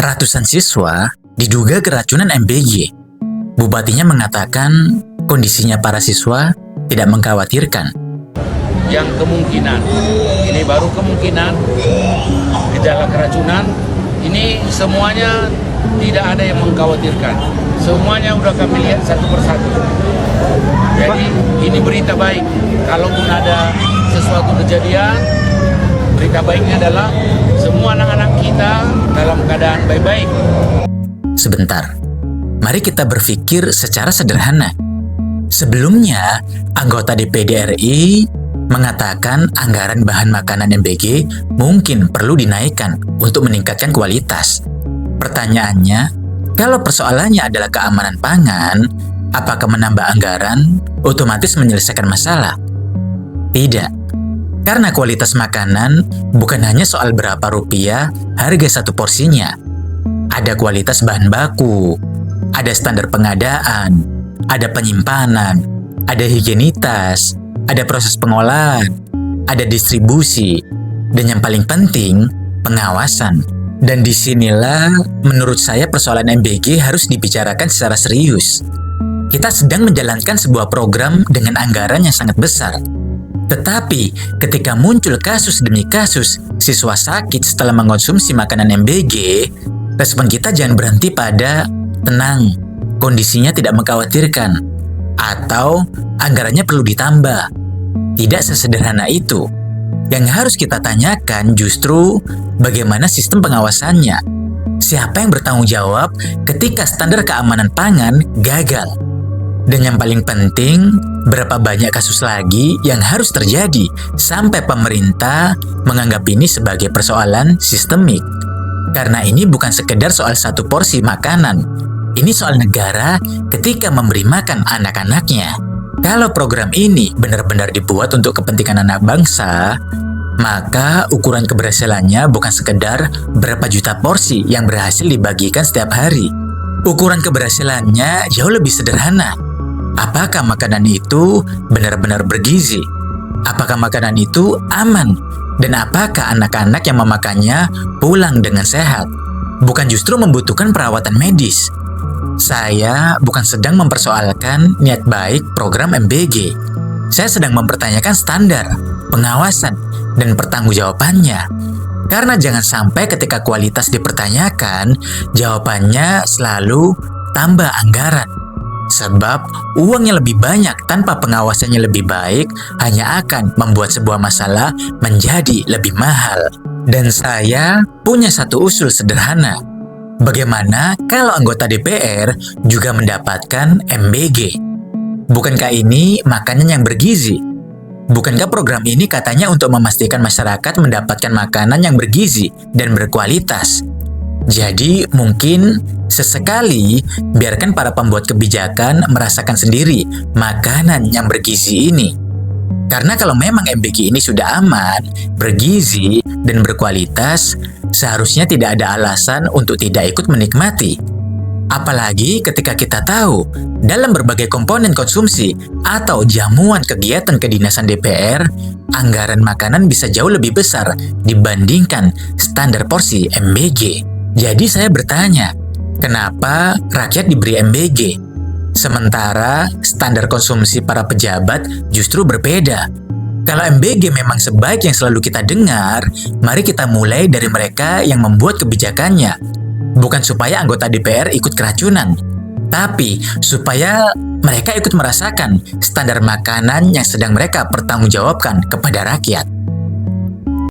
Ratusan siswa diduga keracunan MBG. Bupatinya mengatakan kondisinya para siswa tidak mengkhawatirkan. Yang kemungkinan, ini baru kemungkinan gejala keracunan, ini semuanya tidak ada yang mengkhawatirkan. Semuanya udah kami lihat satu persatu. Jadi ini berita baik. Kalaupun ada sesuatu kejadian, berita baiknya adalah semua anak-anak kita dalam keadaan baik-baik. Sebentar, mari kita berpikir secara sederhana. Sebelumnya, anggota DPD RI mengatakan anggaran bahan makanan MBG mungkin perlu dinaikkan untuk meningkatkan kualitas. Pertanyaannya, kalau persoalannya adalah keamanan pangan, apakah menambah anggaran otomatis menyelesaikan masalah? Tidak. Karena kualitas makanan bukan hanya soal berapa rupiah harga satu porsinya. Ada kualitas bahan baku, ada standar pengadaan, ada penyimpanan, ada higienitas, ada proses pengolahan, ada distribusi, dan yang paling penting, pengawasan. Dan disinilah menurut saya persoalan MBG harus dibicarakan secara serius. Kita sedang menjalankan sebuah program dengan anggaran yang sangat besar. Tetapi ketika muncul kasus demi kasus siswa sakit setelah mengonsumsi makanan MBG, respon kita jangan berhenti pada tenang, kondisinya tidak mengkhawatirkan, atau anggarannya perlu ditambah. Tidak sesederhana itu. Yang harus kita tanyakan justru bagaimana sistem pengawasannya. Siapa yang bertanggung jawab ketika standar keamanan pangan gagal? Dan yang paling penting, berapa banyak kasus lagi yang harus terjadi sampai pemerintah menganggap ini sebagai persoalan sistemik. Karena ini bukan sekedar soal satu porsi makanan. Ini soal negara ketika memberi makan anak-anaknya. Kalau program ini benar-benar dibuat untuk kepentingan anak bangsa, maka ukuran keberhasilannya bukan sekedar berapa juta porsi yang berhasil dibagikan setiap hari. Ukuran keberhasilannya jauh lebih sederhana. Apakah makanan itu benar-benar bergizi? Apakah makanan itu aman? Dan apakah anak-anak yang memakannya pulang dengan sehat? Bukan justru membutuhkan perawatan medis. Saya bukan sedang mempersoalkan niat baik program MBG. Saya sedang mempertanyakan standar, pengawasan, dan pertanggungjawabannya. Karena jangan sampai ketika kualitas dipertanyakan, jawabannya selalu tambah anggaran. Sebab uangnya lebih banyak tanpa pengawasannya lebih baik hanya akan membuat sebuah masalah menjadi lebih mahal. Dan saya punya satu usul sederhana. Bagaimana kalau anggota DPR juga mendapatkan MBG? Bukankah ini makanan yang bergizi? Bukankah program ini katanya untuk memastikan masyarakat mendapatkan makanan yang bergizi dan berkualitas? Jadi mungkin sesekali biarkan para pembuat kebijakan merasakan sendiri makanan yang bergizi ini. Karena kalau memang MBG ini sudah aman, bergizi, dan berkualitas, seharusnya tidak ada alasan untuk tidak ikut menikmati. Apalagi ketika kita tahu, dalam berbagai komponen konsumsi atau jamuan kegiatan kedinasan DPR, anggaran makanan bisa jauh lebih besar dibandingkan standar porsi MBG. Jadi saya bertanya, kenapa rakyat diberi MBG? Sementara standar konsumsi para pejabat justru berbeda. Kalau MBG memang sebaik yang selalu kita dengar, mari kita mulai dari mereka yang membuat kebijakannya. Bukan supaya anggota DPR ikut keracunan, tapi supaya mereka ikut merasakan standar makanan yang sedang mereka pertanggungjawabkan kepada rakyat.